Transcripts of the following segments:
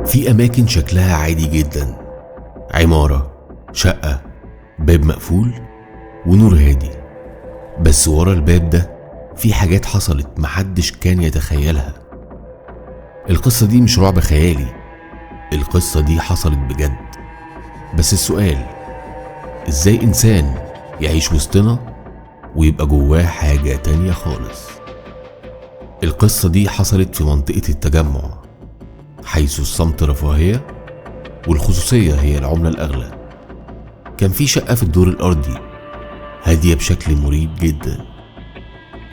في أماكن شكلها عادي جدا، عمارة، شقة، باب مقفول ونور هادي، بس ورا الباب ده في حاجات حصلت محدش كان يتخيلها. القصة دي مش رعب خيالي، القصة دي حصلت بجد. بس السؤال، ازاي إنسان يعيش وسطنا ويبقى جواه حاجة تانية خالص؟ القصة دي حصلت في منطقة التجمع، حيث الصمت رفاهية والخصوصية هي العملة الأغلى. كان في شقة في الدور الأرضي هادية بشكل مريب جدا.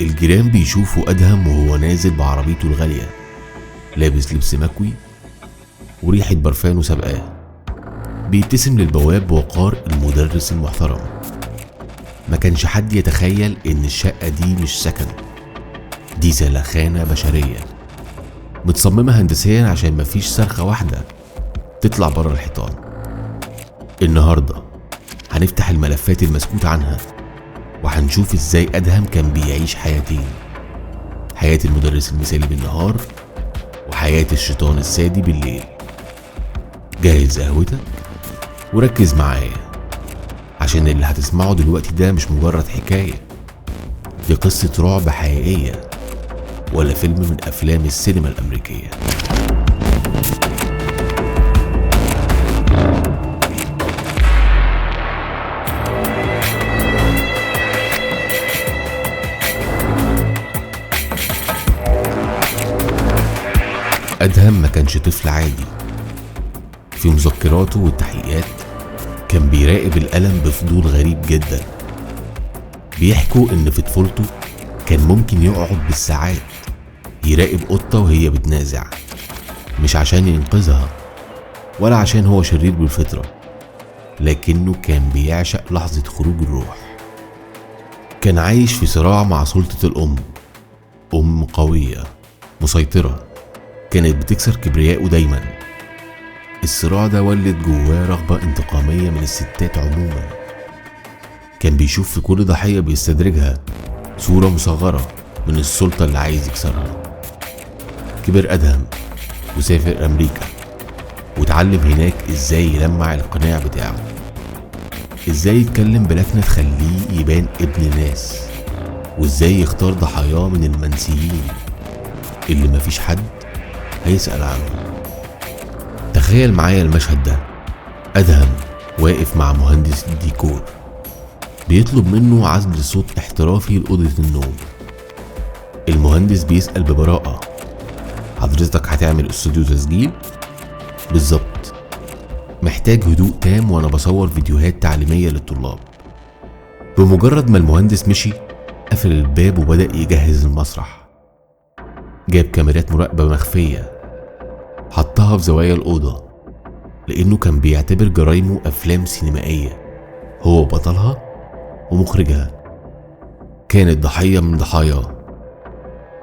الجيران بيشوفوا أدهم وهو نازل بعربيته الغالية، لابس لبس مكوي وريحة برفانه سابقاه، بيبتسم للبواب بوقار المدرس المحترم. ما كانش حد يتخيل إن الشقة دي مش سكن، دي سلخانة بشرية متصممة هندسيا عشان مفيش صرخة واحدة تطلع بره الحيطان. النهاردة هنفتح الملفات المسكوت عنها وهنشوف ازاي أدهم كان بيعيش حياتين، حياة المدرس المثالي بالنهار وحياة الشيطان السادي بالليل. جهز قهوتك وركز معايا، عشان اللي هتسمعه دلوقتي ده مش مجرد حكاية، دي قصة رعب حقيقية ولا فيلم من أفلام السينما الأمريكية. أدهم ما كانش طفل عادي. في مذكراته والتحقيقات كان بيراقب الألم بفضول غريب جدا. بيحكوا إن في طفولته كان ممكن يقعد بالساعات يراقب قطة وهي بتنازع، مش عشان ينقذها ولا عشان هو شرير بالفطرة، لكنه كان بيعشق لحظة خروج الروح. كان عايش في صراع مع سلطة الأم، أم قوية مسيطرة كانت بتكسر كبرياءه دايما. الصراع ده ولد جواه رغبة انتقامية من الستات عموما. كان بيشوف في كل ضحية بيستدرجها صورة مصغرة من السلطة اللي عايز يكسرها. كبر أدهم وسافر أمريكا واتعلم هناك ازاي يلمع القناع بتاعه، ازاي يتكلم بلكنة تخليه يبان ابن ناس، وازاي يختار ضحاياه من المنسيين اللي مفيش حد هيسأل عنه. تخيل معايا المشهد ده، أدهم واقف مع مهندس الديكور بيطلب منه عزل صوت احترافي لأوضة النوم. المهندس بيسأل ببراءة، حضرتك هتعمل استوديو تسجيل؟ بالظبط، محتاج هدوء تام وانا بصور فيديوهات تعليمية للطلاب. بمجرد ما المهندس مشي قفل الباب وبدأ يجهز المسرح. جاب كاميرات مراقبة مخفية حطها في زوايا الأوضة، لأنه كان بيعتبر جرايمه أفلام سينمائية هو بطلها ومخرجها. كانت ضحية من ضحاياه،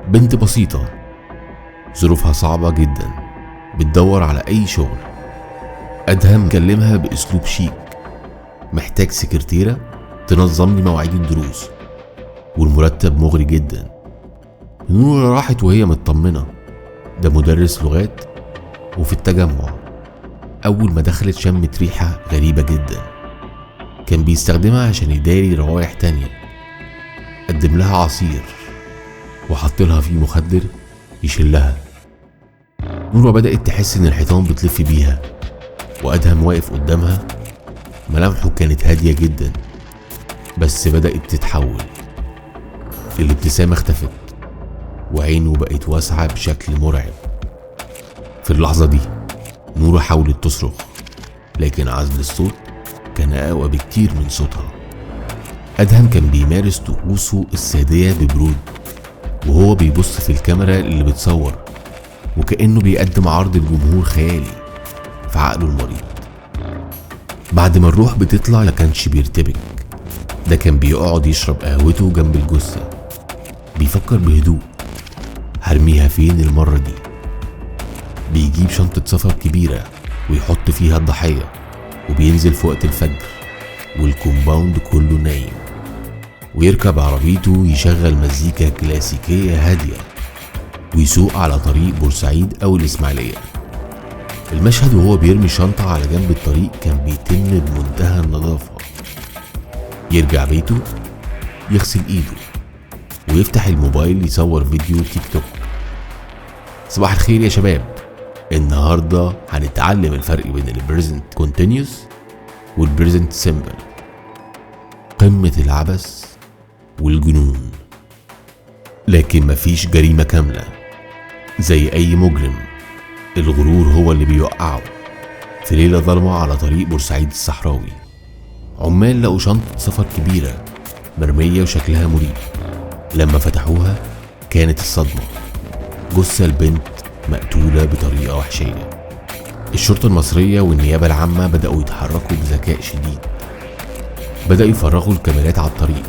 بنت بسيطة ظروفها صعبة جدا بتدور على أي شغل. أدهم كلمها بأسلوب شيك، محتاج سكرتيرة تنظم لي مواعيد الدروس والمرتب مغري جدا. نور راحت وهي مطمنة، ده مدرس لغات وفي التجمع. أول ما دخلت شمت ريحة غريبة جدا، كان بيستخدمها عشان يداري روايح تانية. قدم لها عصير وحط لها فيه مخدر يشلها. نورة بدأت تحس إن الحيطان بتلف بيها، وأدهم واقف قدامها. ملامحه كانت هادية جدا بس بدأت تتحول. الابتسامة اختفت وعينه بقت واسعة بشكل مرعب. في اللحظة دي نورة حاولت تصرخ، لكن عزل الصوت كان أقوى بكتير من صوتها. أدهم كان بيمارس طقوسه السادية ببرود وهو بيبص في الكاميرا اللي بتصور، وكأنه بيقدم عرض الجمهور خيالي في عقله المريض. بعد ما الروح بتطلع ما كانش بيرتبك، ده كان بيقعد يشرب قهوته جنب الجثة، بيفكر بهدوء هرميها فين المرة دي. بيجيب شنطة سفر كبيرة ويحط فيها الضحية، وبينزل في وقت الفجر والكومباوند كله نايم، ويركب عربيته يشغل مزيكا كلاسيكية هادية ويسوق على طريق بورسعيد أو الإسماعيلية. المشهد وهو بيرمي شنطة على جنب الطريق كان بيتم بمنتهى النظافة. يرجع بيته، يغسل ايده، ويفتح الموبايل يصور فيديو تيك توك. صباح الخير يا شباب، النهاردة هنتعلم الفرق بين البريزنت كونتينيوس والبريزنت سيمبل، قمة العبث والجنون. لكن مفيش جريمة كاملة. زي أي مجرم، الغرور هو اللي بيوقعه. في ليلة ظلمة على طريق بورسعيد الصحراوي، عمال لقوا شنطة سفر كبيرة مرمية وشكلها مريب. لما فتحوها كانت الصدمة، جثة البنت مقتولة بطريقة وحشية. الشرطة المصرية والنيابة العامة بدأوا يتحركوا بذكاء شديد. بدأوا يفرغوا الكاميرات على الطريق.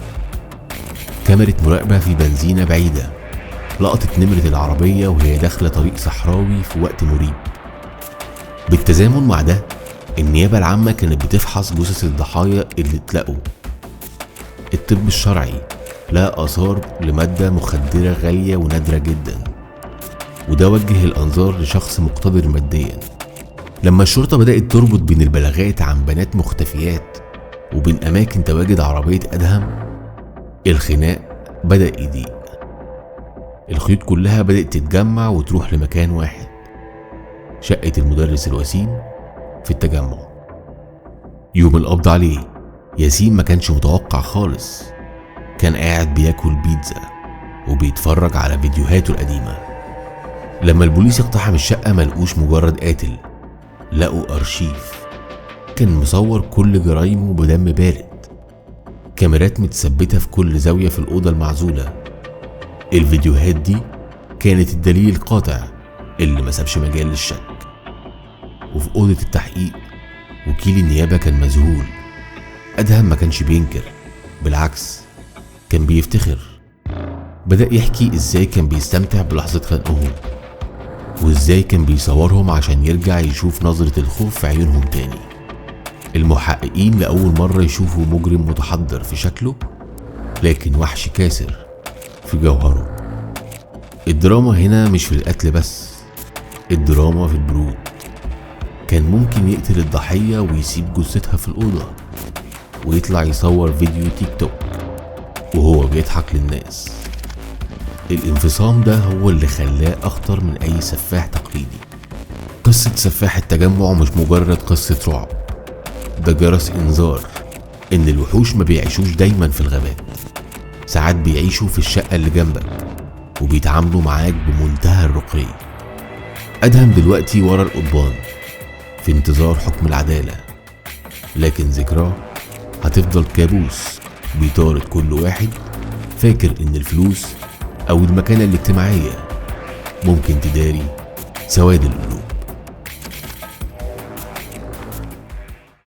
كاميرا مراقبة في بنزينة بعيدة لقطت نمرة العربية وهي داخلة طريق صحراوي في وقت مريب. بالتزامن مع ده، النيابة العامة كانت بتفحص جثث الضحايا اللي اتلقوا. الطب الشرعي لقى آثار لمادة مخدرة غالية ونادرة جدا، وده وجه الأنظار لشخص مقتدر ماديا. لما الشرطة بدأت تربط بين البلاغات عن بنات مختفيات وبين أماكن تواجد عربية أدهم، الخناق بدأ يضيق. الخيوط كلها بدأت تتجمع وتروح لمكان واحد، شقة المدرس الوسيم في التجمع. يوم القبض عليه، ياسين ما كانش متوقع خالص. كان قاعد بياكل بيتزا وبيتفرج على فيديوهاته القديمة. لما البوليس اقتحم الشقة ملقوش مجرد قاتل، لقوا أرشيف كان مصور كل جرايمه بدم بارد. كاميرات متثبتة في كل زاوية في الأوضة المعزولة. الفيديوهات دي كانت الدليل القاطع اللي ما سابش مجال للشك. وفي أوضة التحقيق، وكيل النيابة كان مذهول. أدهم ما كانش بينكر، بالعكس كان بيفتخر. بدأ يحكي إزاي كان بيستمتع بلحظة خنقهم، وإزاي كان بيصورهم عشان يرجع يشوف نظرة الخوف في عيونهم تاني. المحققين لأول مرة يشوفوا مجرم متحضر في شكله، لكن وحش كاسر في جوهره. الدراما هنا مش في القتل بس، الدراما في البرود. كان ممكن يقتل الضحية ويسيب جثتها في الأوضة ويطلع يصور فيديو تيك توك وهو بيضحك للناس. الانفصام ده هو اللي خلاه أخطر من أي سفاح تقليدي. قصة سفاح التجمع مش مجرد قصة رعب، ده جرس إنذار إن الوحوش ما بيعيشوش دايما في الغابات. ساعات بيعيشوا في الشقة اللي جنبك وبيتعاملوا معاك بمنتهى الرقي. أدهم دلوقتي ورا القضبان في انتظار حكم العدالة، لكن ذكراه هتفضل كابوس بيطارد كل واحد فاكر إن الفلوس أو المكانة الاجتماعية ممكن تداري سواد القلوب.